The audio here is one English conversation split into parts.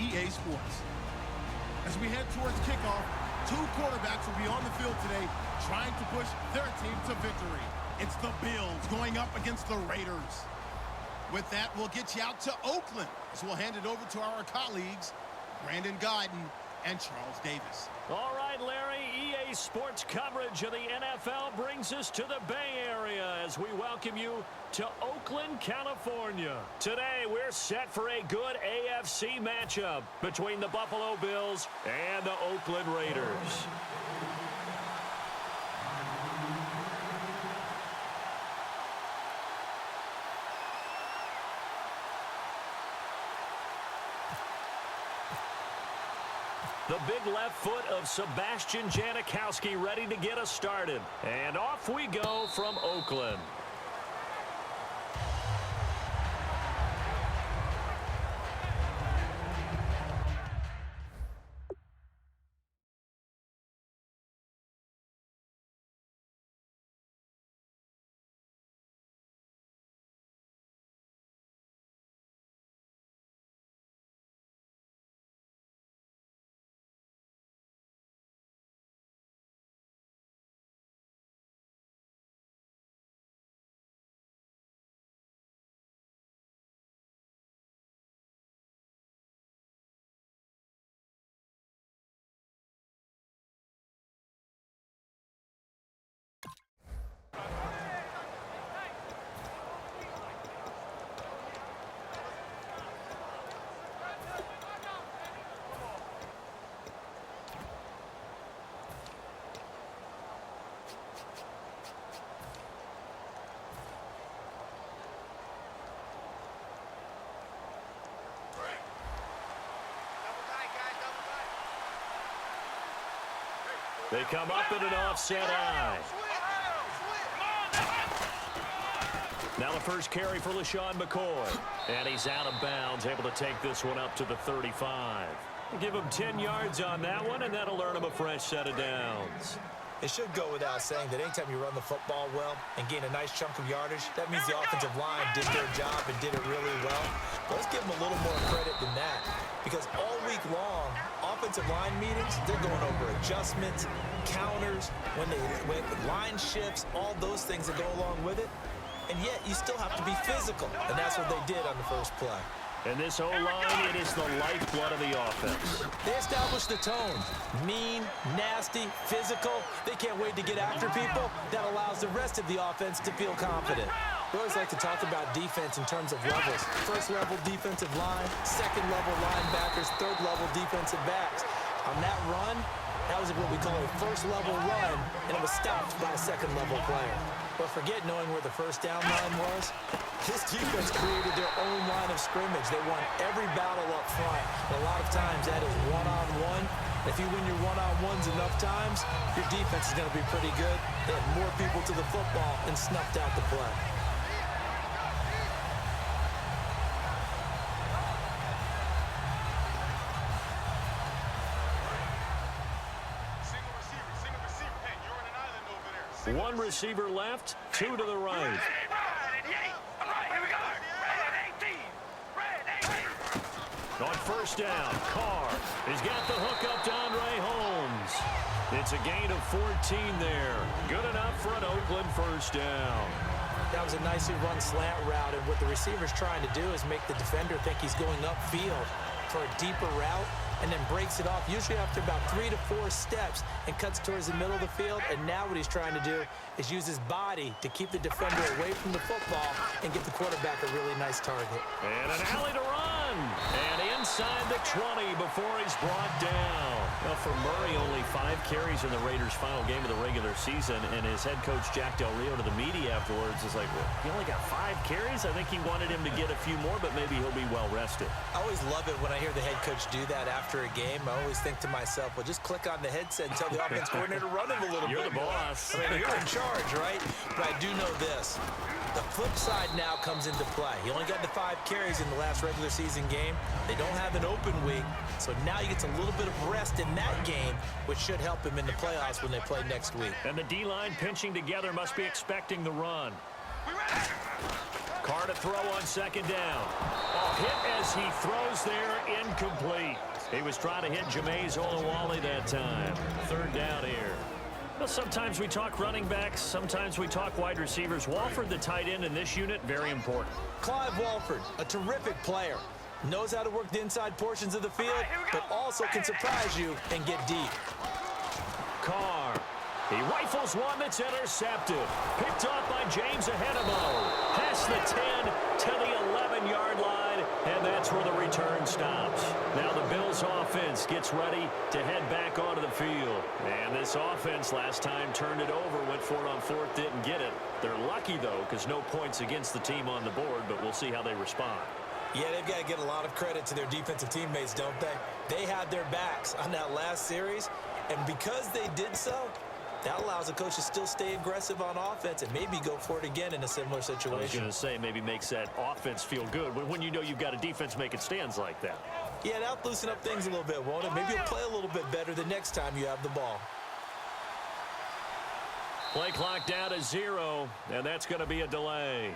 EA Sports. As we head towards kickoff, two quarterbacks will be on the field today trying to push their team to victory. It's the Bills going up against the Raiders. With that, we'll get you out to Oakland, as we'll hand it over to our colleagues, Brandon Guyton and Charles Davis. All right, Larry, EA Sports coverage of the NFL brings us to the Bay Area as we welcome you to Oakland, California. Today, we're set for a good AFC matchup between the Buffalo Bills and the Oakland Raiders. The big left foot of Sebastian Janikowski ready to get us started. And off we go from Oakland. They come up in an offset eye. Now the first carry for LaShawn McCoy. And he's out of bounds, able to take this one up to the 35. Give him 10 yards on that one, and that'll earn him a fresh set of downs. It should go without saying that anytime you run the football well and gain a nice chunk of yardage, that means the offensive line did their job and did it really well. But let's give them a little more credit than that, because all week long, offensive line meetings, they're going over adjustments, counters, when line shifts, all those things that go along with it. And yet, you still have to be physical, and that's what they did on the first play. And this O-line, it is the lifeblood of the offense. They established the tone. Mean, nasty, physical. They can't wait to get after people. That allows the rest of the offense to feel confident. We always like to talk about defense in terms of levels. First level defensive line, second level linebackers, third level defensive backs. On that run, that was what we call a first level run, and it was stopped by a second level player. But forget knowing where the first down line was. This defense created their own line of scrimmage. They won every battle up front. And a lot of times that is one-on-one. If you win your one-on-ones enough times, your defense is going to be pretty good. They had more people to the football and snuffed out the play. One receiver left, two to the right. On first down, Carr has got the hook up to Andre Holmes. It's a gain of 14 there. Good enough for an Oakland first down. That was a nicely run slant route, and what the receiver's trying to do is make the defender think he's going upfield for a deeper route, and then breaks it off, usually after about 3 to 4 steps, and cuts towards the middle of the field. And now what he's trying to do is use his body to keep the defender away from the football and get the quarterback a really nice target. And an alley to run. And inside the 20 before he's brought down. Well, for Murray, only 5 carries in the Raiders' final game of the regular season, and his head coach, Jack Del Rio, to the media afterwards is like, well, he only got 5 carries? I think he wanted him to get a few more, but maybe he'll be well-rested. I always love it when I hear the head coach do that after a game. I always think to myself, well, just click on the headset and tell the offense coordinator to run him a little bit. You're the boss. I mean, you're in charge, right? But I do know this. The flip side now comes into play. He only got the 5 carries in the last regular season game. They don't have an open week, so now he gets a little bit of rest in that game, which should help him in the playoffs when they play next week. And the D-line pinching together must be expecting the run. Carr to throw on second down. A hit as he throws there, incomplete. He was trying to hit Jameis Olawale that time. Third down here. Well, sometimes we talk running backs, sometimes we talk wide receivers. Walford, the tight end in this unit, very important. Clive Walford, a terrific player. Knows how to work the inside portions of the field, but also can surprise you and get deep. Carr. He rifles one that's intercepted. Picked off by James ahead of him. Past the 10 to the 11-yard line, and that's where the return stops. Now the Bills offense gets ready to head back onto the field. And this offense last time turned it over, went for it on fourth, didn't get it. They're lucky, though, because no points against the team on the board, but we'll see how they respond. Yeah, they've got to get a lot of credit to their defensive teammates, don't they? They had their backs on that last series, and because they did so, that allows the coach to still stay aggressive on offense and maybe go for it again in a similar situation. I was going to say, maybe makes that offense feel good when you know you've got a defense making stands like that. Yeah, that'll loosen up things a little bit, won't it? Maybe you'll play a little bit better the next time you have the ball. Play clock down to 0, and that's going to be a delay.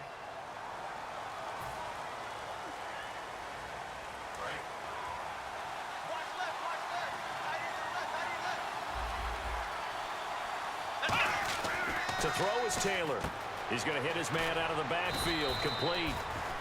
To throw is Taylor. He's going to hit his man out of the backfield, complete.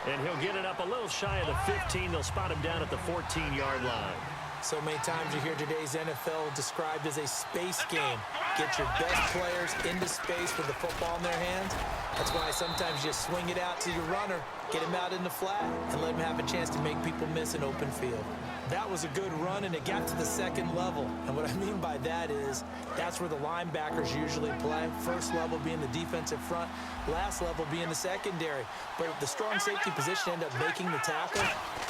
And he'll get it up a little shy of the 15. They'll spot him down at the 14-yard line. So many times you hear today's NFL described as a space game. Get your best players into space with the football in their hands. That's why sometimes you just swing it out to your runner, get him out in the flat, and let him have a chance to make people miss an open field. That was a good run, and it got to the second level. And what I mean by that is that's where the linebackers usually play. First level being the defensive front, last level being the secondary. But the strong safety position ended up making the tackle,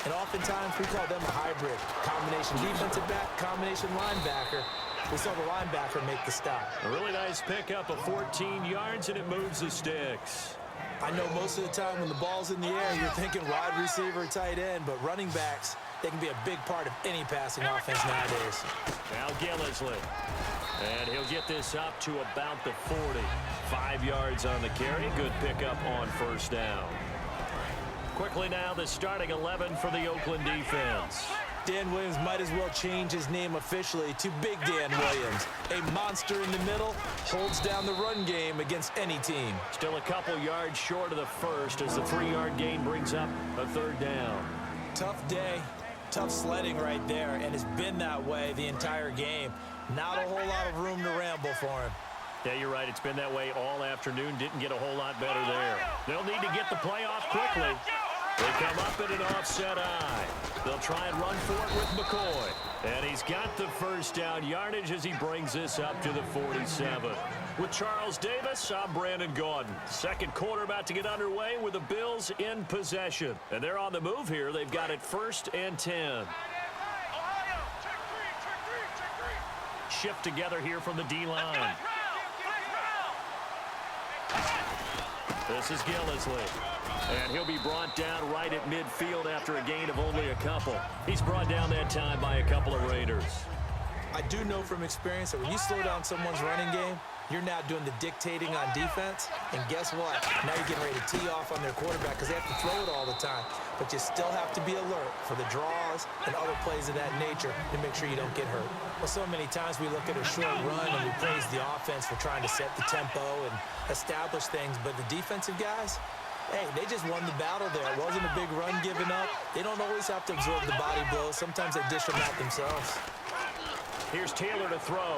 and oftentimes we call them a hybrid. Combination defensive back, combination linebacker. We saw the linebacker make the stop. A really nice pickup of 14 yards, and it moves the sticks. I know most of the time when the ball's in the air, you're thinking wide receiver, tight end, but running backs, they can be a big part of any passing offense nowadays. Now Gillisley. And he'll get this up to about the 40. 5 yards on the carry. Good pickup on first down. Quickly now, the starting 11 for the Oakland defense. Dan Williams might as well change his name officially to Big Dan Williams. A monster in the middle, holds down the run game against any team. Still a couple yards short of the first as the 3-yard gain brings up a third down. Tough day, tough sledding right there, and it's been that way the entire game. Not a whole lot of room to ramble for him. Yeah, you're right. It's been that way all afternoon. Didn't get a whole lot better there. They'll need to get the play off quickly. They come up in an offset eye. They'll try and run for it with McCoy. And he's got the first down yardage as he brings this up to the 47. With Charles Davis, I'm Brandon Gaudin. Second quarter about to get underway with the Bills in possession. And they're on the move here. They've got it 1st and 10. Shift together here from the D-line. This is Gillisley. And he'll be brought down right at midfield after a gain of only a couple. He's brought down that time by a couple of Raiders. I do know from experience that when you slow down someone's running game, you're now doing the dictating on defense. And guess what? Now you're getting ready to tee off on their quarterback because they have to throw it all the time. But you still have to be alert for the draws and other plays of that nature to make sure you don't get hurt. Well, so many times we look at a short run and we praise the offense for trying to set the tempo and establish things. But the defensive guys, hey, they just won the battle there. It wasn't a big run given up. They don't always have to absorb the body blows. Sometimes they dish them out themselves. Here's Taylor to throw.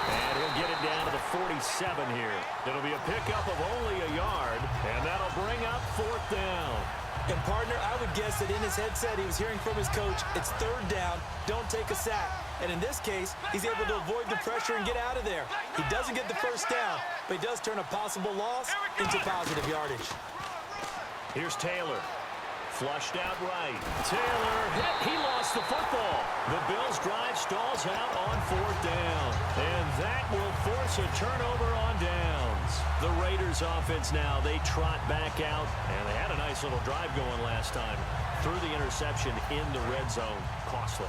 And he'll get it down to the 47 here. It'll be a pickup of only a yard, and that'll bring up 4th down. And, partner, I would guess that in his headset he was hearing from his coach, it's 3rd down, don't take a sack. And in this case, he's able to avoid the pressure and get out of there. He doesn't get the first down, but he does turn a possible loss into positive yardage. Here's Taylor. Flushed out right. Taylor hit. He lost the football. The Bills' drive stalls out on 4th down. And that will force a turnover on downs. The Raiders' offense now, they trot back out. And they had a nice little drive going last time. Threw the interception in the red zone. Costly.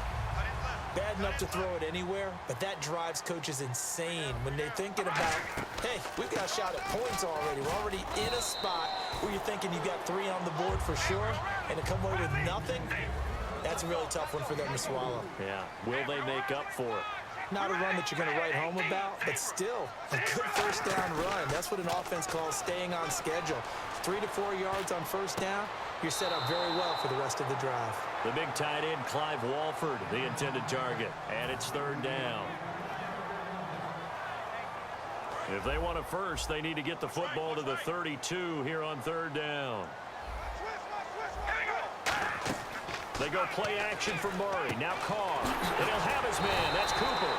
Bad enough to throw it anywhere, but that drives coaches insane when they're thinking about, hey, we've got a shot at points already. We're already in a spot where you're thinking you've got 3 on the board for sure, and to come away with nothing, That's a really tough one for them to swallow. Yeah. Will they make up for it? Not a run that you're going to write home about, but still a good first down run. That's what an offense calls staying on schedule. 3 to 4 yards on first down, you're set up very well for the rest of the drive. The big tight end, Clive Walford, the intended target. And it's third down. If they want a first, they need to get the football to the 32 here on third down. They go play action for Murray. Now Carr. And he'll have his man. That's Cooper.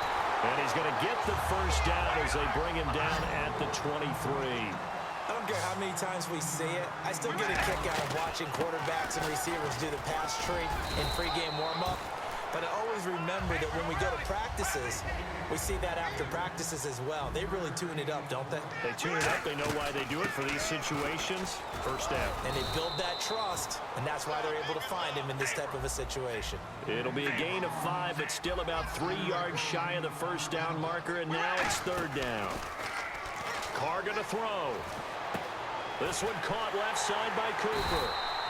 And he's going to get the first down as they bring him down at the 23. I don't care how many times we see it. I still get a kick out of watching quarterbacks and receivers do the pass tree in pregame warm-up. But I always remember that when we go to practices, we see that after practices as well. They really tune it up, don't they? They tune it up. They know why they do it for these situations. First down. And they build that trust, and that's why they're able to find him in this type of a situation. It'll be a gain of 5, but still about 3 yards shy of the first down marker, and now it's third down. Carr going to throw. This one caught left side by Cooper.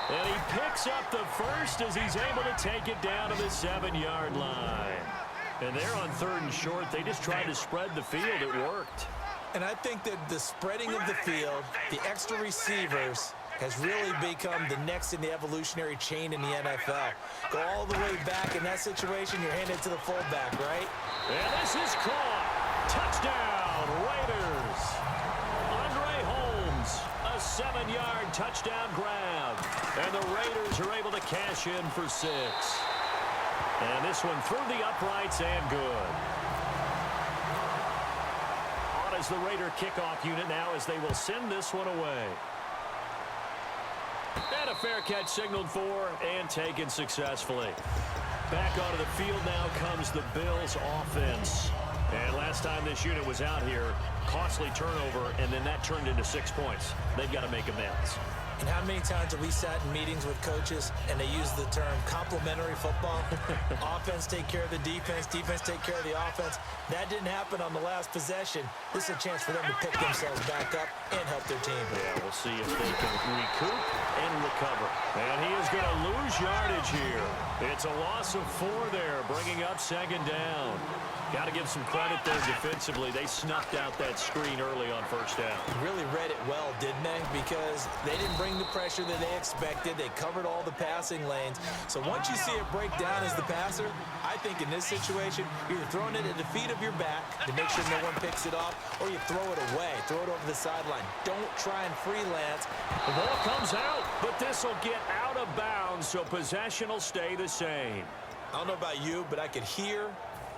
And he picks up the first as he's able to take it down to the 7-yard line. And they're on third and short. They just tried to spread the field. It worked. And I think that the spreading of the field, the extra receivers, has really become the next in the evolutionary chain in the NFL. Go all the way back in that situation, you're handed to the fullback, right? And this is caught. Touchdown, Raiders. Andre Holmes, a 7-yard touchdown grab. And the Raiders are able to cash in for 6. And this one through the uprights and good. On is the Raider kickoff unit now as they will send this one away. And a fair catch signaled for and taken successfully. Back onto the field now comes the Bills offense. And last time this unit was out here, costly turnover, and then that turned into 6 points. They've got to make amends. And how many times have we sat in meetings with coaches and they use the term complementary football? Offense take care of the defense, defense take care of the offense. That didn't happen on the last possession. This is a chance for them to pick themselves back up and help their team. Yeah, we'll see if they can recoup and recover. And he is going to lose yardage here. It's a loss of 4 there, bringing up second down. Got to give some credit there defensively. They snuffed out that screen early on first down. Really read it well, didn't they? Because they didn't bring the pressure that they expected. They covered all the passing lanes. So once you see it break down as the passer, I think in this situation, you're either throwing it at the feet of your back to make sure no one picks it off, or you throw it away, throw it over the sideline. Don't try and freelance. The ball comes out, but this will get out of bounds, so possession will stay the same. I don't know about you, but I could hear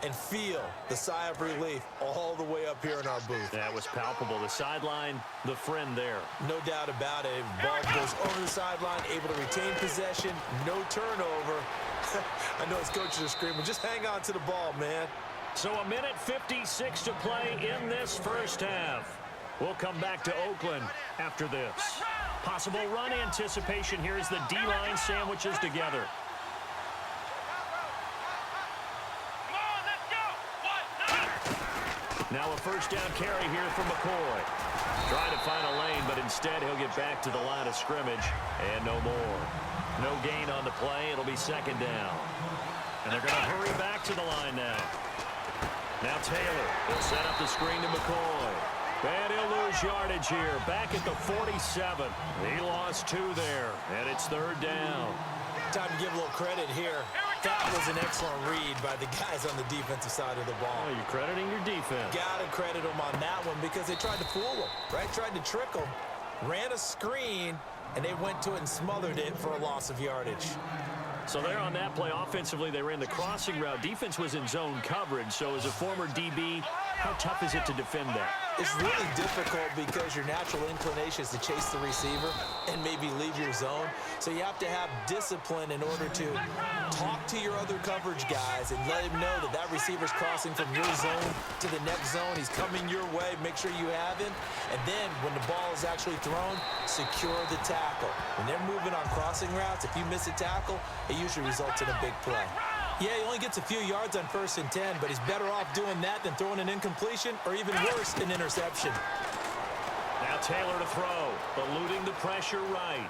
and feel the sigh of relief all the way up here in our booth. That was palpable. The sideline, the friend there. No doubt about it. Ball goes over the sideline, able to retain possession, no turnover. I know his coaches are screaming, just hang on to the ball, man. So a minute 56 to play in this first half. We'll come back to Oakland after this. Possible run anticipation here as the D-line sandwiches together. Now a first down carry here from McCoy. Trying to find a lane, but instead he'll get back to the line of scrimmage. And no more. No gain on the play. It'll be second down. And they're going to hurry back to the line now. Now Taylor will set up the screen to McCoy. And he'll lose yardage here. Back at the 47. He lost 2 there. And it's third down. Time to give a little credit here. That was an excellent read by the guys on the defensive side of the ball. Oh, you're crediting your defense. Got to credit them on that one because they tried to fool them, right? Tried to trick them, ran a screen, and they went to it and smothered it for a loss of yardage. So there on that play, offensively, they ran the crossing route. Defense was in zone coverage, so as a former DB, how tough is it to defend that? It's really difficult because your natural inclination is to chase the receiver and maybe leave your zone. So you have to have discipline in order to talk to your other coverage guys and let him know that that receiver's crossing from your zone to the next zone. He's coming your way. Make sure you have him. And then when the ball is actually thrown, secure the tackle. When they're moving on crossing routes, if you miss a tackle, it usually results in a big play. Yeah, he only gets a few yards on 1st and 10, but he's better off doing that than throwing an incompletion or even worse, an interception. Now Taylor to throw, eluding the pressure right.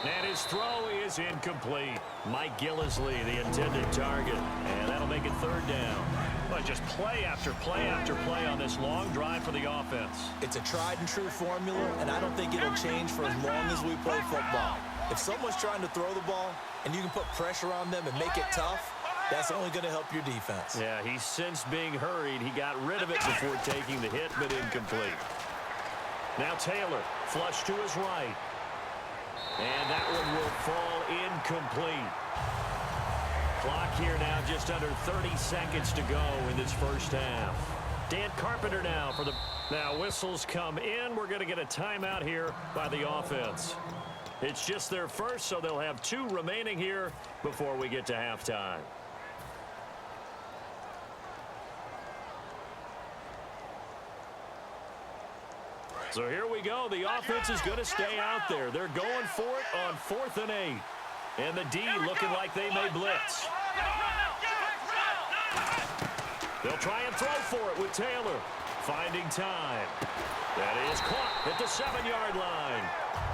And His throw is incomplete. Mike Gillisley, the intended target. And that'll make it third down. But just play after play after play on this long drive for the offense. It's a tried-and-true formula, and I don't think it'll change for as long as we play football. If someone's trying to throw the ball and you can put pressure on them and make it tough, that's only going to help your defense. Yeah, he's since being hurried. He got rid of it before taking the hit, but incomplete. Now Taylor, flush to his right. And that one will fall incomplete. Clock here now just under 30 seconds to go in this first half. Dan Carpenter now for the... Now whistles come in. We're going to get a timeout here by the offense. It's just their first, so they'll have 2 remaining here before we get to halftime. So here we go. The offense is going to stay out there. They're going for it on 4th and 8. And the D looking like they may blitz. They'll try and throw for it with Taylor. Finding time. That is caught at the 7-yard line.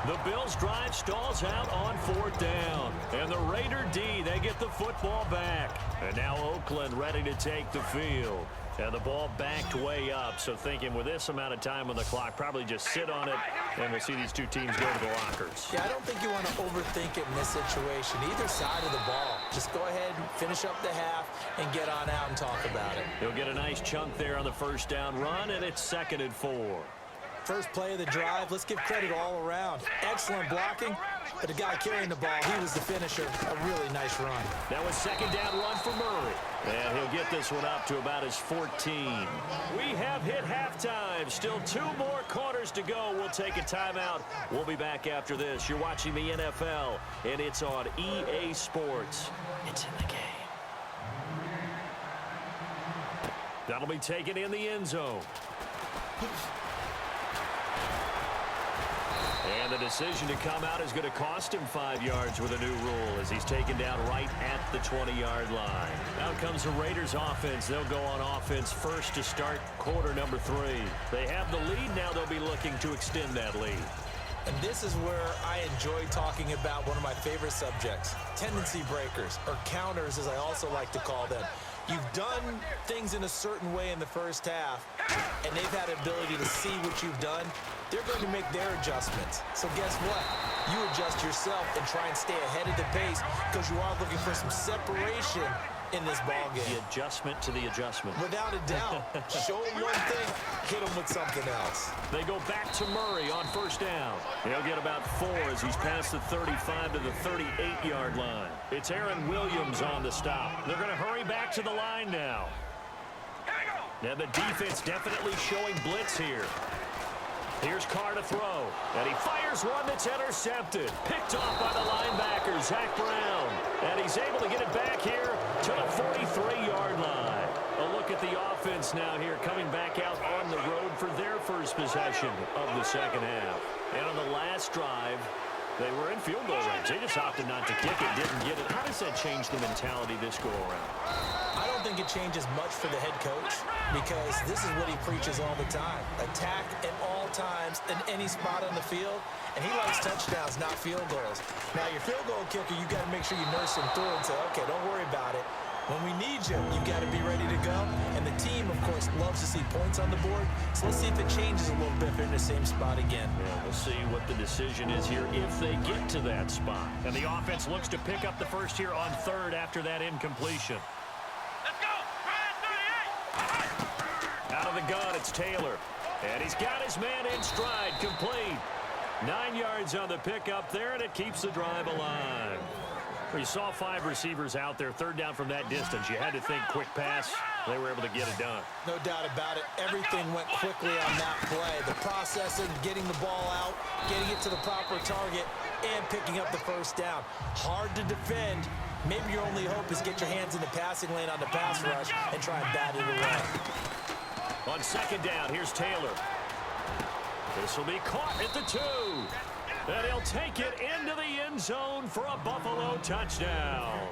The Bills' drive stalls out on 4th down. And the Raider D, they get the football back. And now Oakland ready to take the field. And the ball backed way up, so thinking with this amount of time on the clock, probably just sit on it, and we'll see these 2 teams go to the lockers. Yeah, I don't think you want to overthink it in this situation. Either side of the ball. Just go ahead and finish up the half and get on out and talk about it. He'll get a nice chunk there on the first down run, and it's 2nd and 4. First play of the drive, let's give credit all around. Excellent blocking, but the guy carrying the ball, he was the finisher. A really nice run. That was 2nd down run for Murray. And he'll get this one up to about his 14. We have hit halftime. Still 2 more quarters to go. We'll take a timeout. We'll be back after this. You're watching the NFL, and it's on EA Sports. It's in the game. That'll be taken in the end zone. And the decision to come out is going to cost him 5 yards with a new rule as he's taken down right at the 20-yard line. Out comes the Raiders offense. They'll go on offense first to start quarter number 3. They have the lead. Now they'll be looking to extend that lead. And this is where I enjoy talking about one of my favorite subjects, tendency breakers, or counters as I also like to call them. You've done things in a certain way in the first half, and they've had the ability to see what you've done. They're going to make their adjustments. So guess what? You adjust yourself and try and stay ahead of the pace because you are looking for some separation in this ball game. The adjustment to the adjustment. Without a doubt. Show them one thing, hit them with something else. They go back to Murray on first down. He'll get about 4 as he's past the 35 to the 38-yard line. It's Aaron Williams on the stop. They're going to hurry back to the line now. And the defense definitely showing blitz here. Here's Carr to throw, and he fires one that's intercepted. Picked off by the linebacker, Zach Brown. And he's able to get it back here to the 43-yard line. A look at the offense now here, coming back out on the road for their first possession of the second half. And on the last drive, they were in field goal range. They just opted not to kick it, didn't get it. How does that change the mentality this go-around? I don't think it changes much for the head coach because this is what he preaches all the time. Attack at all times in any spot on the field, and he likes touchdowns, not field goals. Now, your field goal kicker, you got to make sure you nurse him through and say, okay, don't worry about it. When we need you, you got to be ready to go. And the team, of course, loves to see points on the board. So let's see if it changes a little bit if they're in the same spot again. Yeah, we'll see what the decision is here if they get to that spot. And the offense looks to pick up the first here on 3rd after that incompletion. Let's go! Out of the gun, it's Taylor. And he's got his man in stride, complete. 9 yards on the pickup there, and it keeps the drive alive. You saw 5 receivers out there, 3rd down from that distance. You had to think quick pass. They were able to get it done. No doubt about it. Everything went quickly on that play. The processing, getting the ball out, getting it to the proper target, and picking up the first down. Hard to defend. Maybe your only hope is get your hands in the passing lane on the pass rush and try and bat it away. On 2nd down, here's Taylor. This will be caught at the 2. And he'll take it into the end zone for a Buffalo touchdown.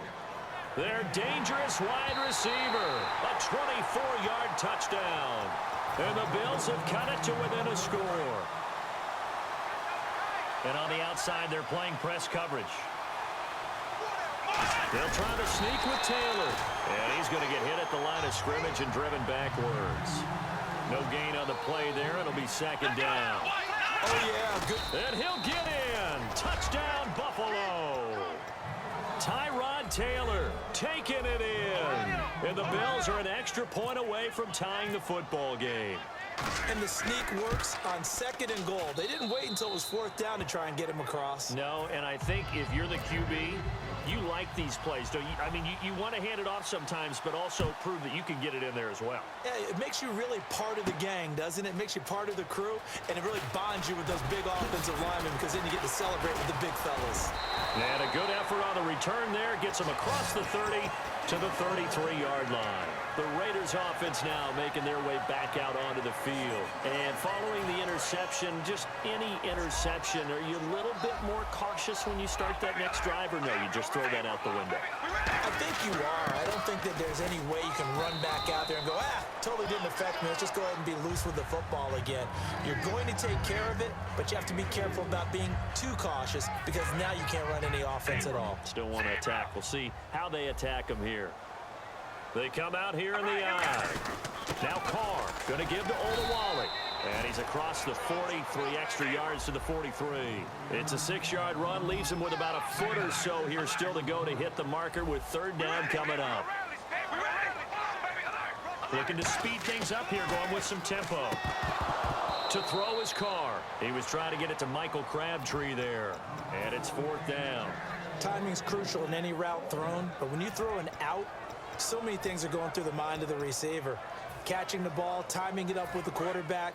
Their dangerous wide receiver, a 24-yard touchdown. And the Bills have cut it to within a score. And on the outside, they're playing press coverage. They'll try to sneak with Taylor. And he's going to get hit at the line of scrimmage and driven backwards. No gain on the play there. It'll be second down. Oh, yeah. Good. And he'll get in. Touchdown, Buffalo. Tyrod Taylor taking it in. And the Bills are an extra point away from tying the football game. And the sneak works on 2nd and goal. They didn't wait until it was 4th down to try and get him across. No, and I think if you're the QB, you like these plays, don't you? I mean, you want to hand it off sometimes, but also prove that you can get it in there as well. Yeah, it makes you really part of the gang, doesn't it? It makes you part of the crew, and it really bonds you with those big offensive linemen because then you get to celebrate with the big fellas. And a good effort on the return there gets them across the 30 to the 33-yard line. The Raiders offense now making their way back out onto the field. And following the interception, just any interception, are you a little bit more cautious when you start that next drive, or no, you just throw that out the window? I think you are. I don't think that there's any way you can run back out there and go, totally didn't affect me. Let's just go ahead and be loose with the football again. You're going to take care of it, but you have to be careful about being too cautious because now you can't run any offense at all. Still want to attack. We'll see how they attack them here. They come out here in the eye. Now Carr going to give to Olawale. And he's across the 40, 3 extra yards to the 43. It's a 6-yard run, leaves him with about a foot or so here still to go to hit the marker with 3rd down coming up. Looking to speed things up here, going with some tempo. To throw his Carr. He was trying to get it to Michael Crabtree there. And it's 4th down. Timing's crucial in any route thrown, but when you throw an out, so many things are going through the mind of the receiver. Catching the ball, timing it up with the quarterback.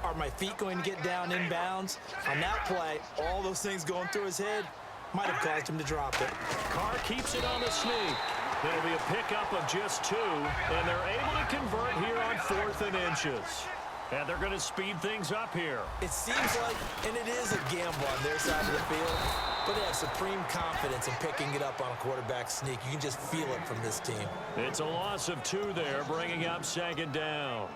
Are my feet going to get down inbounds? On that play, all those things going through his head might have caused him to drop it. Carr keeps it on the sneak. It'll be a pickup of just 2, and they're able to convert here on 4th and inches. And they're going to speed things up here. It seems like, and it is a gamble on their side of the field, but they have supreme confidence in picking it up on a quarterback sneak. You can just feel it from this team. It's a loss of 2 there, bringing up 2nd down.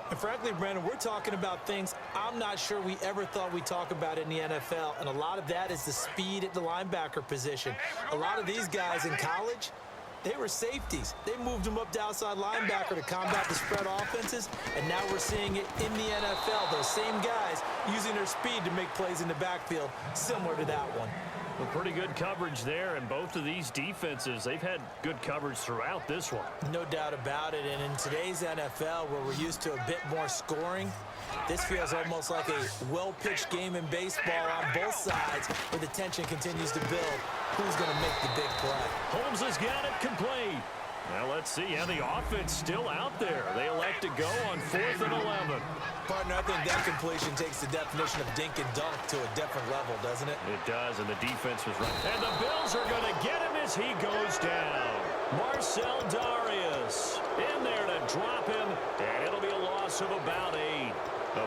And frankly, Brandon, we're talking about things I'm not sure we ever thought we'd talk about in the NFL, and a lot of that is the speed at the linebacker position. A lot of these guys in college, they were safeties. They moved them up to outside linebacker to combat the spread offenses, and now we're seeing it in the NFL. Those same guys using their speed to make plays in the backfield, similar to that one. Well, pretty good coverage there, and both of these defenses, they've had good coverage throughout this one. No doubt about it, and in today's NFL, where we're used to a bit more scoring, this feels almost like a well-pitched game in baseball on both sides, where the tension continues to build. Who's going to make the big play? Holmes has got it complete. Well, let's see how the offense still out there. They elect to go on 4th and 11. Partner, I think that completion takes the definition of dink and dunk to a different level, doesn't it? It does, and the defense was right. And the Bills are going to get him as he goes down. Marcel Darius in there to drop him, and it'll be a loss of about 8.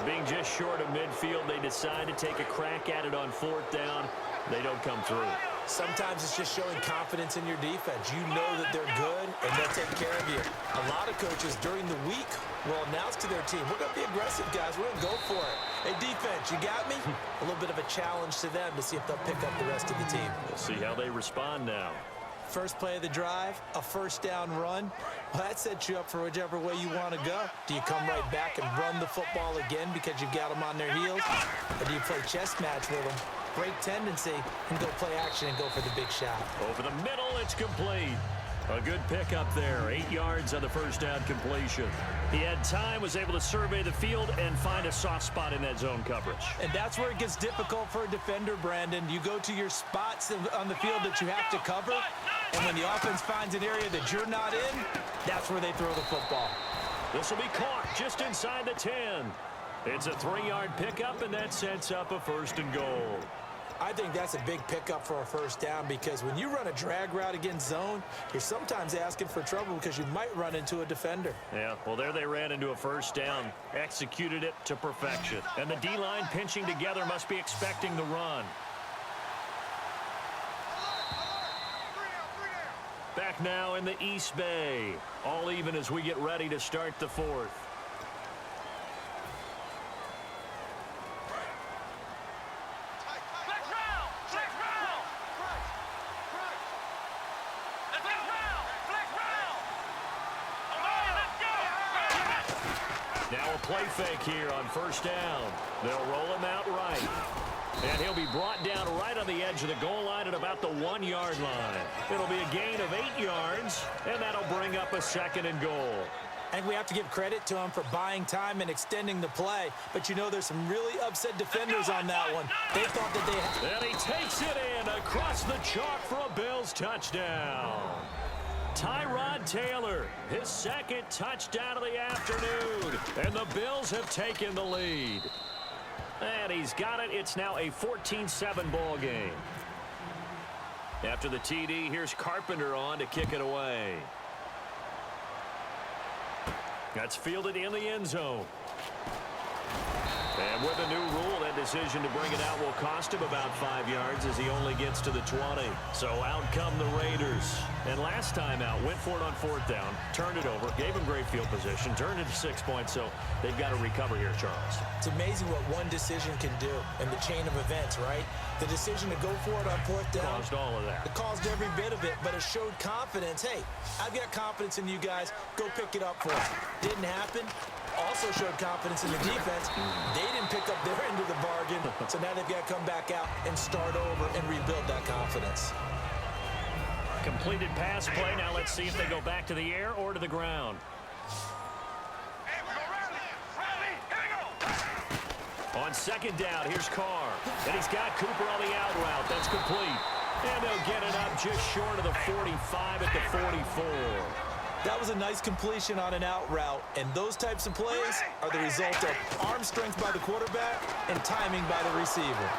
Being just short of midfield, they decide to take a crack at it on 4th down. They don't come through. Sometimes it's just showing confidence in your defense. You know that they're good, and they'll take care of you. A lot of coaches during the week will announce to their team, we're going to be aggressive, guys. We're going to go for it. Hey, defense, you got me? A little bit of a challenge to them to see if they'll pick up the rest of the team. We'll see how they respond now. First play of the drive, a 1st down run. Well, that sets you up for whichever way you want to go. Do you come right back and run the football again because you've got them on their heels? Or do you play chess match with them, break tendency, and go play action and go for the big shot? Over the middle, it's complete. A good pickup there, 8 yards on the 1st down completion. He had time, was able to survey the field and find a soft spot in that zone coverage. And that's where it gets difficult for a defender, Brandon. You go to your spots on the field that you have to cover, and when the offense finds an area that you're not in, that's where they throw the football. This will be caught just inside the 10. It's a 3-yard pickup, and that sets up a 1st and goal. I think that's a big pickup for a 1st down because when you run a drag route against zone, you're sometimes asking for trouble because you might run into a defender. Yeah, well, there they ran into a 1st down, executed it to perfection. And the D-line pinching together must be expecting the run. Back now in the East Bay. All even as we get ready to start the 4th. Now a play fake here on first down. They'll roll him out right. And he'll be brought down right on the edge of the goal line at about the 1-yard line. It'll be a gain of 8 yards, and that'll bring up a 2nd and goal. And we have to give credit to him for buying time and extending the play. But, you know, there's some really upset defenders on that one. They thought that they had... And he takes it in across the chalk for a Bills touchdown. Tyrod Taylor, his 2nd touchdown of the afternoon. And the Bills have taken the lead. And he's got it. It's now a 14-7 ball game. After the TD, here's Carpenter on to kick it away. That's fielded in the end zone. And with a new rule, that decision to bring it out will cost him about 5 yards as he only gets to the 20. So out come the Raiders. And last time out, went for it on 4th down, turned it over, gave him great field position, turned it to 6 points. So they've got to recover here, Charles. It's amazing what one decision can do in the chain of events, right? The decision to go for it on 4th down. Caused all of that. It caused every bit of it, but it showed confidence. Hey, I've got confidence in you guys. Go pick it up for us. Didn't happen. Also showed confidence in the defense. They didn't pick up their end of the bargain, so now they've got to come back out and start over and rebuild that confidence. Completed pass play. Now let's see if they go back to the air or to the ground. On 2nd down, here's Carr. And he's got Cooper on the out route. That's complete. And they'll get it up just short of the 45 at the 44. That was a nice completion on an out route, and those types of plays are the result of arm strength by the quarterback and timing by the receiver.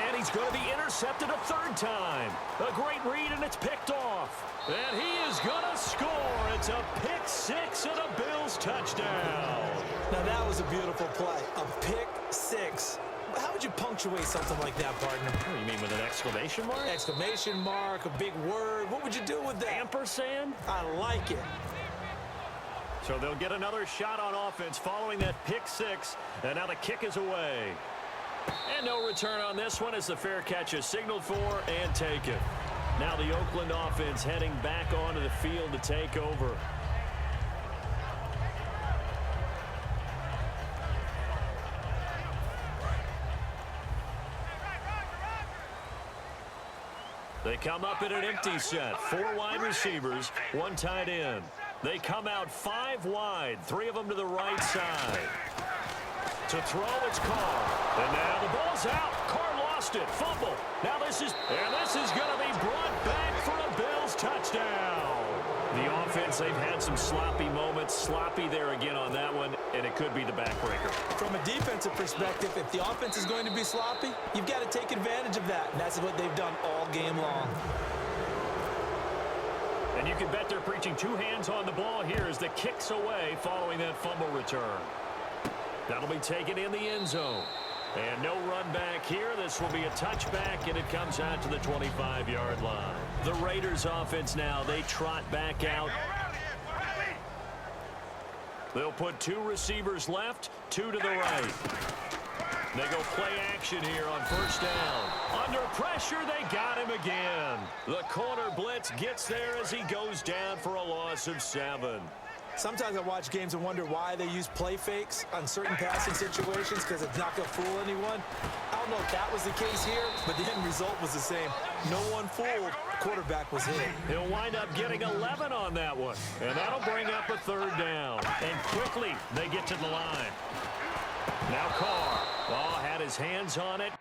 And he's going to be intercepted a 3rd time. A great read, and it's picked off. And he is going to score. It's a pick 6 and a Bills touchdown. Now that was a beautiful play, a pick 6. How would you punctuate something like that, partner? What do you mean, with an exclamation mark? Exclamation mark, a big word. What would you do with that? Ampersand? I like it. So they'll get another shot on offense following that pick 6, and now the kick is away. And no return on this one as the fair catch is signaled for and taken. Now the Oakland offense heading back onto the field to take over. They come up in an empty set. 4 wide receivers, 1 tight end. They come out 5 wide, 3 of them to the right side. To throw, it's Carr. And now the ball's out. Carr lost it. Fumble. Now this is going to be brought back for a Bills touchdown. The offense, they've had some sloppy moments. Sloppy there again on that one, and it could be the backbreaker. From a defensive perspective, if the offense is going to be sloppy, you've got to take advantage of that, and that's what they've done all game long. And you can bet they're preaching 2 hands on the ball here as the kick's away following that fumble return. That'll be taken in the end zone. And no run back here. This will be a touchback, and it comes out to the 25-yard line. The Raiders offense now, they trot back out. They'll put 2 receivers left, 2 to the right. They go play action here on first down. Under pressure, they got him again. The corner blitz gets there as he goes down for a loss of 7. Sometimes I watch games and wonder why they use play fakes on certain passing situations because it's not going to fool anyone. I don't know if that was the case here, but the end result was the same. No one fooled. The quarterback was hit. He'll wind up getting 11 on that one, and that'll bring up a 3rd down. And quickly, they get to the line. Now Carr. Oh, had his hands on it.